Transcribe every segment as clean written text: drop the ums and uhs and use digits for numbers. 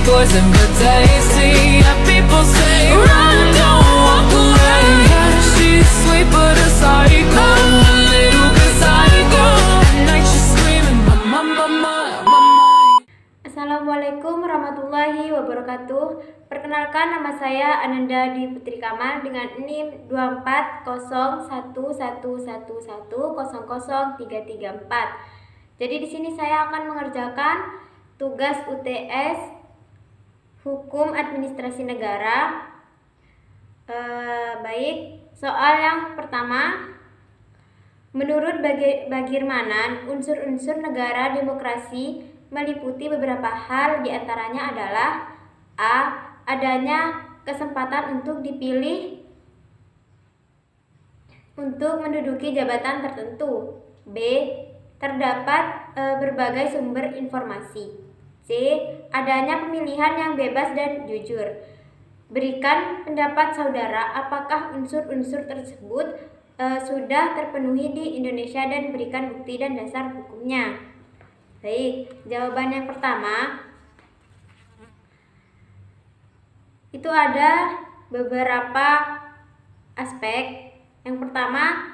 poison but tasty. Yeah, people say run, don't walk away. Yeah, she's sweet but a psycho, a little bit psycho. At night she's screaming, mama, mama, mama. Assalamualaikum warahmatullahi wabarakatuh. Perkenalkan, nama saya Ananda Dwi Putri Kamal dengan NIM 2401111000334. Jadi di sini saya akan mengerjakan tugas UTS Hukum Administrasi Negara. Baik, soal yang pertama. Menurut Bagirmanan, unsur-unsur negara demokrasi meliputi beberapa hal, diantaranya adalah A. Adanya kesempatan untuk dipilih untuk menduduki jabatan tertentu. B. Terdapat berbagai sumber informasi. C. Adanya pemilihan yang bebas dan jujur. Berikan pendapat saudara apakah unsur-unsur tersebut sudah terpenuhi di Indonesia dan berikan bukti dan dasar hukumnya. Baik, jawaban yang pertama itu ada beberapa aspek. Yang pertama,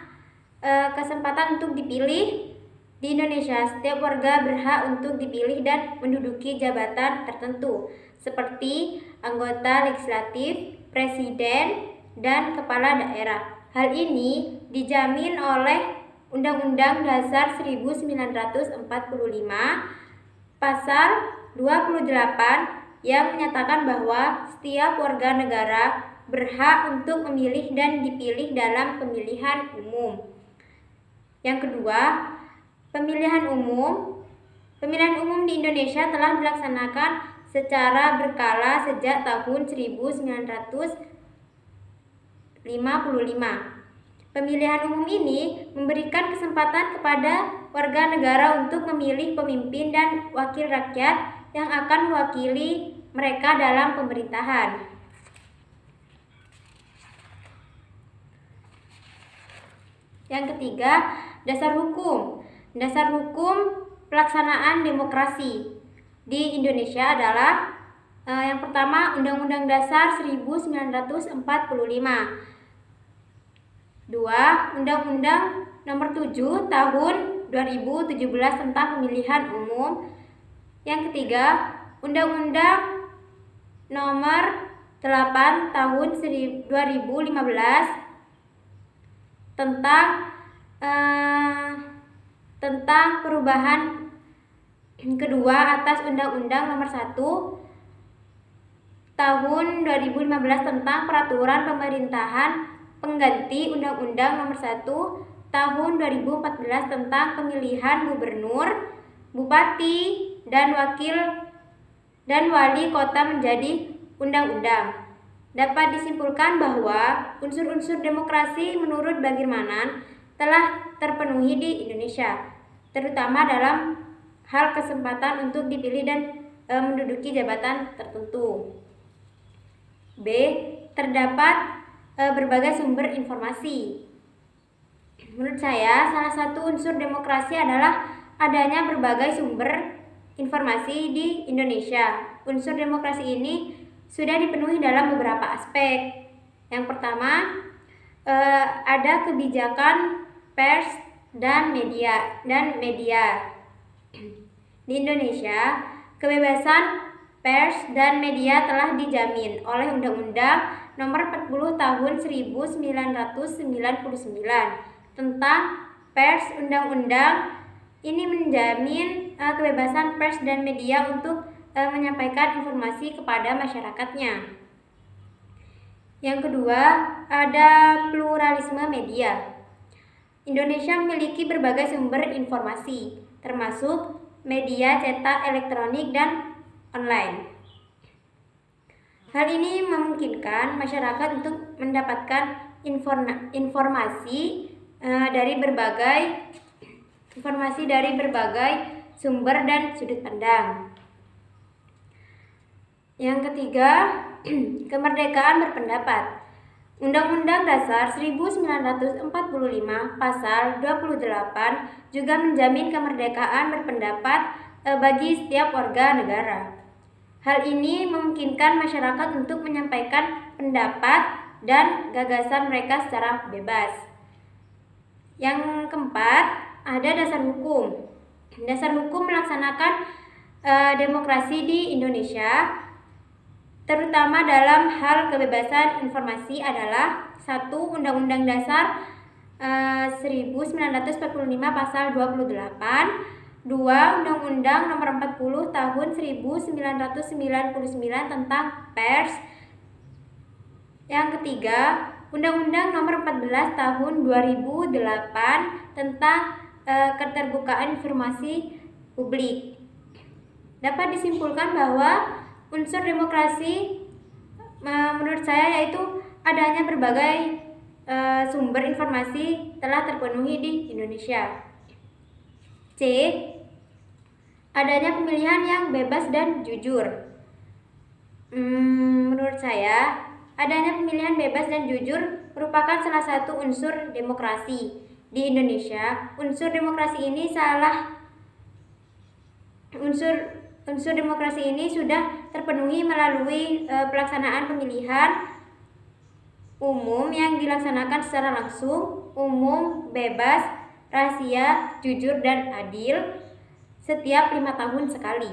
kesempatan untuk dipilih. Di Indonesia, setiap warga berhak untuk dipilih dan menduduki jabatan tertentu, seperti anggota legislatif, presiden, dan kepala daerah. Hal ini dijamin oleh Undang-Undang Dasar 1945 Pasal 28 yang menyatakan bahwa setiap warga negara berhak untuk memilih dan dipilih dalam pemilihan umum. Yang kedua, pemilihan umum. Pemilihan umum di Indonesia telah dilaksanakan secara berkala sejak tahun 1955. Pemilihan umum ini memberikan kesempatan kepada warga negara untuk memilih pemimpin dan wakil rakyat yang akan mewakili mereka dalam pemerintahan. Yang ketiga, dasar hukum. Dasar hukum pelaksanaan demokrasi di Indonesia adalah yang pertama, Undang-Undang Dasar 1945. 2. Undang-Undang Nomor 7 Tahun 2017 tentang Pemilihan Umum. Yang ketiga, Undang-Undang Nomor 8 Tahun 2015 tentang perubahan kedua atas Undang-Undang Nomor 1 Tahun 2015 tentang Peraturan Pemerintahan pengganti Undang-Undang Nomor 1 Tahun 2014 tentang pemilihan gubernur, bupati, dan wali kota menjadi undang-undang. Dapat disimpulkan bahwa unsur-unsur demokrasi menurut Bagirmanan telah terpenuhi di Indonesia, terutama dalam hal kesempatan untuk dipilih dan menduduki jabatan tertentu. B. Terdapat berbagai sumber informasi. Menurut saya, salah satu unsur demokrasi adalah adanya berbagai sumber informasi di Indonesia. Unsur demokrasi ini sudah dipenuhi dalam beberapa aspek. Yang pertama, ada kebijakan pers dan media. Di Indonesia, kebebasan pers dan media telah dijamin oleh Undang-Undang Nomor 40 Tahun 1999 tentang pers. Undang-undang ini menjamin kebebasan pers dan media untuk menyampaikan informasi kepada masyarakatnya. Yang kedua, ada pluralisme media. Indonesia memiliki berbagai sumber informasi, termasuk media cetak, elektronik, dan online. Hal ini memungkinkan masyarakat untuk mendapatkan informasi dari berbagai sumber dan sudut pandang. Yang ketiga, kemerdekaan berpendapat. Undang-Undang Dasar 1945 Pasal 28 juga menjamin kemerdekaan berpendapat bagi setiap warga negara. Hal ini memungkinkan masyarakat untuk menyampaikan pendapat dan gagasan mereka secara bebas. Yang keempat, ada dasar hukum. Dasar hukum melaksanakan demokrasi di Indonesia, terutama dalam hal kebebasan informasi adalah 1. Undang-Undang Dasar 1945 pasal 28, 2. Undang-Undang Nomor 40 Tahun 1999 tentang Pers. Yang ketiga, Undang-Undang Nomor 14 Tahun 2008 tentang keterbukaan informasi publik. Dapat disimpulkan bahwa unsur demokrasi menurut saya yaitu adanya berbagai sumber informasi telah terpenuhi di Indonesia. C. Adanya pemilihan yang bebas dan jujur. Menurut saya, adanya pemilihan bebas dan jujur merupakan salah satu unsur demokrasi di Indonesia. Unsur demokrasi ini sudah terpenuhi melalui pelaksanaan pemilihan umum yang dilaksanakan secara langsung, umum, bebas, rahasia, jujur, dan adil setiap 5 tahun sekali.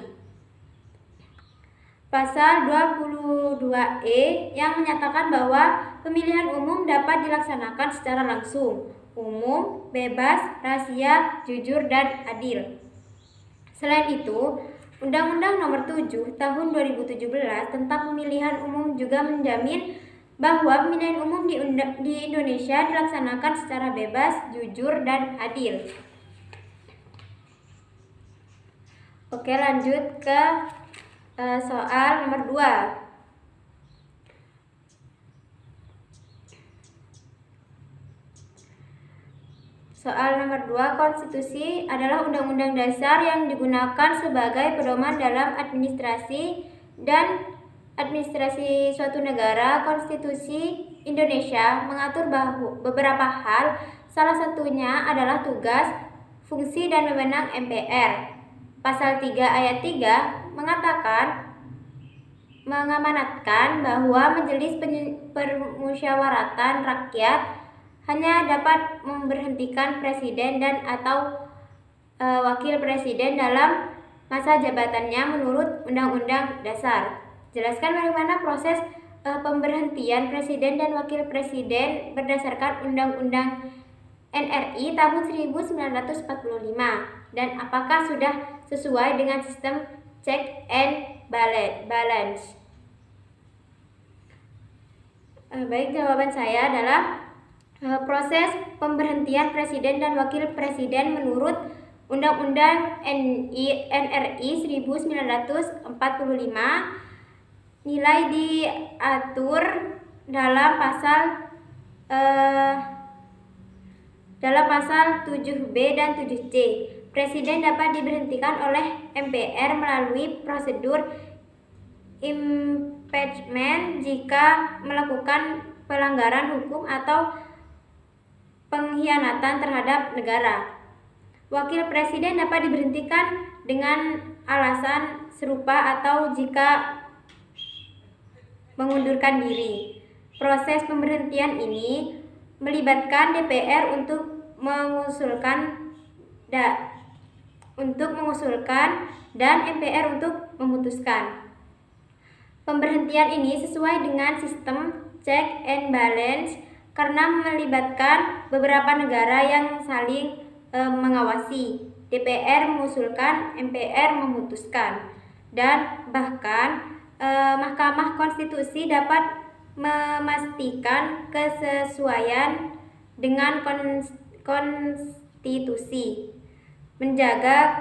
Pasal 22E yang menyatakan bahwa pemilihan umum dapat dilaksanakan secara langsung, umum, bebas, rahasia, jujur, dan adil. Selain itu, Undang-Undang Nomor 7 Tahun 2017 tentang pemilihan umum juga menjamin bahwa pemilihan umum di Indonesia dilaksanakan secara bebas, jujur, dan adil. Oke, lanjut ke soal nomor 2. Soal nomor 2, konstitusi adalah undang-undang dasar yang digunakan sebagai pedoman dalam administrasi suatu negara. Konstitusi Indonesia mengatur beberapa hal, salah satunya adalah tugas, fungsi, dan wewenang MPR. Pasal 3 ayat 3 mengamanatkan bahwa Majelis Permusyawaratan Rakyat hanya dapat memberhentikan presiden dan atau wakil presiden dalam masa jabatannya menurut Undang-Undang Dasar. Jelaskan bagaimana proses pemberhentian presiden dan wakil presiden berdasarkan Undang-Undang NRI tahun 1945 dan apakah sudah sesuai dengan sistem check and balance. Baik, jawaban saya adalah proses pemberhentian presiden dan wakil presiden menurut Undang-Undang NRI 1945 nilai diatur dalam pasal 7B dan 7C. Presiden dapat diberhentikan oleh MPR melalui prosedur impeachment jika melakukan pelanggaran hukum atau pengkhianatan terhadap negara. Wakil presiden dapat diberhentikan dengan alasan serupa atau jika mengundurkan diri. Proses pemberhentian ini melibatkan DPR untuk mengusulkan dan MPR untuk memutuskan. Pemberhentian ini sesuai dengan sistem check and balance karena melibatkan beberapa negara yang saling mengawasi. DPR mengusulkan, MPR memutuskan, dan bahkan Mahkamah Konstitusi dapat memastikan kesesuaian dengan konstitusi, menjaga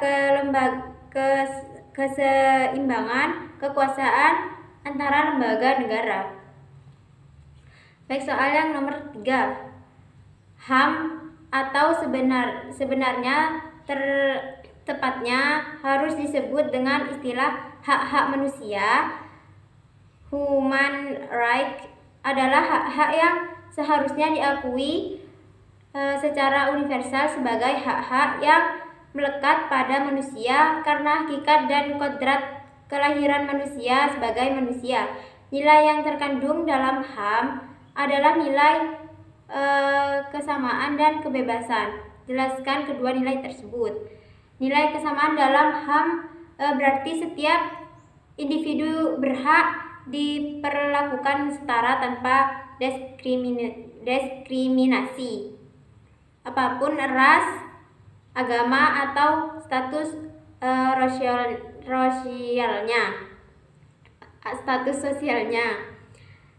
keseimbangan kekuasaan antara lembaga negara. Baik, soal yang nomor 3. HAM atau sebenarnya tepatnya harus disebut dengan istilah hak-hak manusia. Human right adalah hak-hak yang seharusnya diakui secara universal sebagai hak-hak yang melekat pada manusia karena hakikat dan kodrat kelahiran manusia sebagai manusia. Nilai yang terkandung dalam HAM adalah nilai kesamaan dan kebebasan. Jelaskan kedua nilai tersebut. Nilai kesamaan dalam HAM berarti setiap individu berhak diperlakukan setara tanpa diskriminasi apapun ras, agama atau status sosialnya.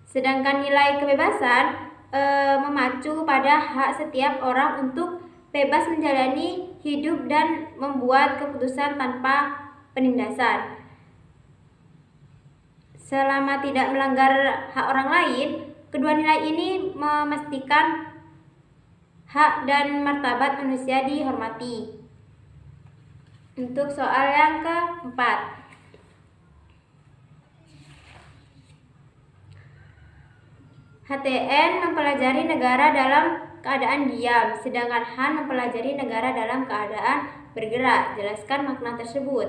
Sedangkan nilai kebebasan memacu pada hak setiap orang untuk bebas menjalani hidup dan membuat keputusan tanpa penindasan. Selama tidak melanggar hak orang lain, kedua nilai ini memastikan hak dan martabat manusia dihormati. Untuk soal yang keempat, HTN mempelajari negara dalam keadaan diam, sedangkan Han mempelajari negara dalam keadaan bergerak. Jelaskan makna tersebut.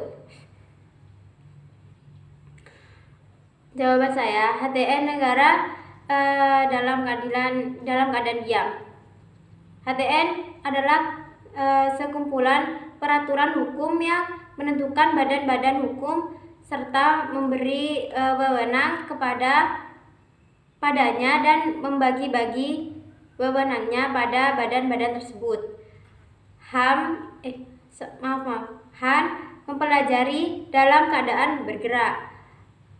Jawaban saya, HTN negara dalam keadaan diam. HTN adalah sekumpulan peraturan hukum yang menentukan badan-badan hukum serta memberi wewenang padanya dan membagi-bagi wewenangnya pada badan-badan tersebut. Han mempelajari dalam keadaan bergerak.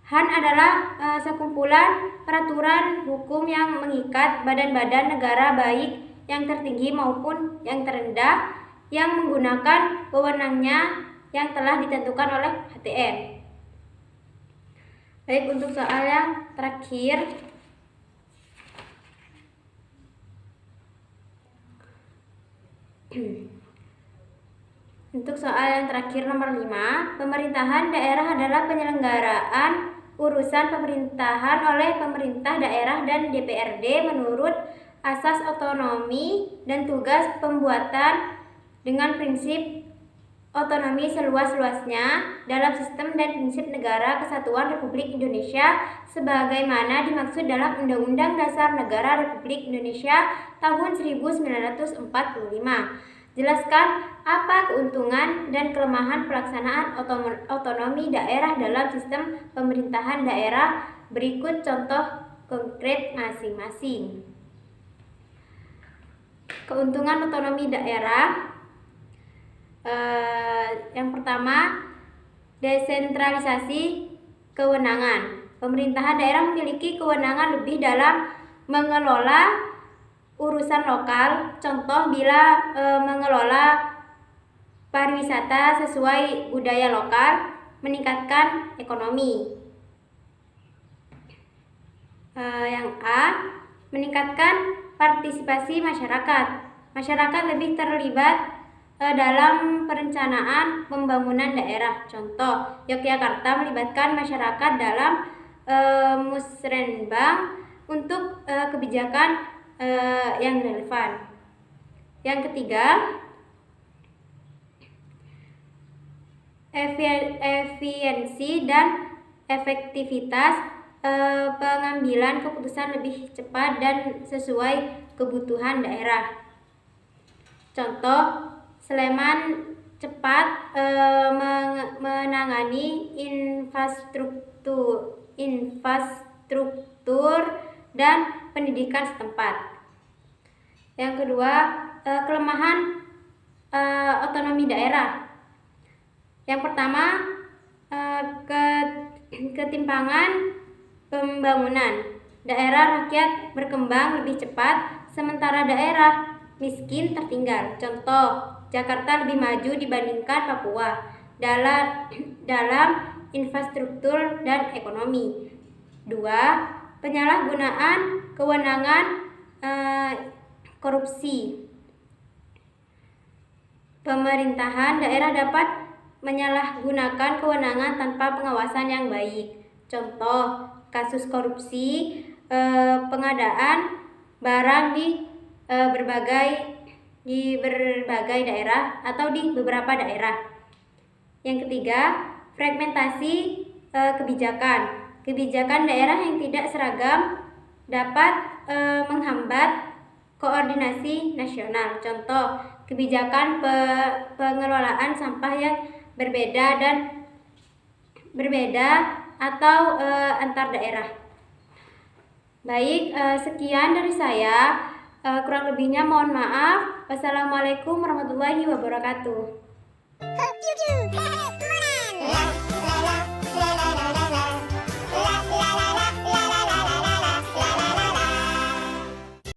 Han adalah sekumpulan peraturan hukum yang mengikat badan-badan negara baik yang tertinggi maupun yang terendah yang menggunakan wewenangnya yang telah ditentukan oleh HTN. Baik, untuk soal yang terakhir, nomor 5, pemerintahan daerah adalah penyelenggaraan urusan pemerintahan oleh pemerintah daerah dan DPRD menurut asas otonomi dan tugas pembuatan dengan prinsip otonomi seluas-luasnya dalam sistem dan prinsip negara kesatuan Republik Indonesia sebagaimana dimaksud dalam Undang-Undang Dasar Negara Republik Indonesia tahun 1945. Jelaskan apa keuntungan dan kelemahan pelaksanaan otonomi daerah dalam sistem pemerintahan daerah. Berikut contoh konkret masing-masing. Keuntungan otonomi daerah. Yang pertama, desentralisasi kewenangan. Pemerintahan daerah memiliki kewenangan lebih dalam mengelola urusan lokal. Contoh, bila mengelola pariwisata sesuai budaya lokal, meningkatkan ekonomi. Yang A, meningkatkan partisipasi masyarakat. Masyarakat lebih terlibat dalam perencanaan pembangunan daerah. Contoh, Yogyakarta melibatkan masyarakat dalam musrenbang untuk kebijakan yang relevan. Yang ketiga, efisiensi dan efektivitas pengambilan keputusan lebih cepat dan sesuai kebutuhan daerah. Contoh, Sleman cepat menangani infrastruktur dan pendidikan setempat. Yang kedua, kelemahan otonomi daerah. Yang pertama, ketimpangan pembangunan. Daerah rakyat berkembang lebih cepat, sementara daerah miskin tertinggal. Contoh, Jakarta lebih maju dibandingkan Papua dalam infrastruktur dan ekonomi. 2. Penyalahgunaan kewenangan korupsi. Pemerintahan daerah dapat menyalahgunakan kewenangan tanpa pengawasan yang baik. Contoh, kasus korupsi pengadaan barang di berbagai daerah atau di beberapa daerah. Yang ketiga, fragmentasi kebijakan. Kebijakan daerah yang tidak seragam dapat menghambat koordinasi nasional. Contoh, kebijakan pengelolaan sampah yang berbeda atau antar daerah. Baik, sekian dari saya. Kurang lebihnya mohon maaf. Wassalamualaikum warahmatullahi wabarakatuh.